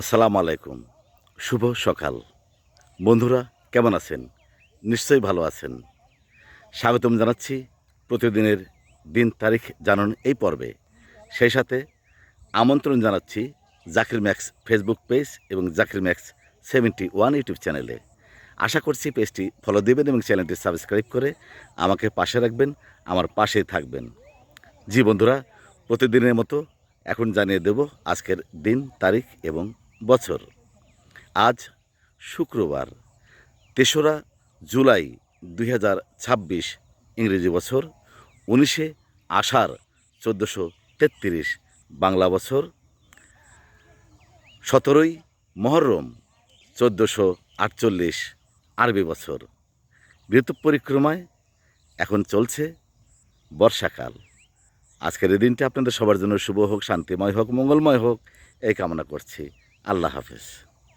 আসসালামু আলাইকুম। শুভ সকাল। বন্ধুরা কেমন আছেন? নিশ্চয়ই ভালো আছেন। স্বাগতম জানাচ্ছি প্রতিদিনের দিন তারিখ জানান এই পর্বে। সেই সাথে আমন্ত্রণ জানাচ্ছি জাকির ম্যাক্স ফেসবুক পেজ এবং জাকির ম্যাক্স 71 ইউটিউব চ্যানেলে। আশা করছি পেজটি ফলো দিবেন এবং চ্যানেলটি সাবস্ক্রাইব করে আমাকে পাশে রাখবেন, আমার পাশেই থাকবেন। জি বন্ধুরা, প্রতিদিনের মতো এখন জানিয়ে দেব আজকের দিন, তারিখ এবং বছর। আজ শুক্রবার ৩রা জুলাই ২০২৬ ইংরেজি বছর ১৯শে আষাঢ় ১৪৩৩ বাংলা বছর ১৭ই মহররম ১৪৪৮ আরবি বছর। ঋতু পরিক্রমায় এখন চলছে বর্ষাকাল। আজকের এই দিনটি আপনাদের সবার জন্য শুভ হোক, শান্তিময় হোক, মঙ্গলময় হোক এই কামনা করছি। আল্লাহ হাফেজ।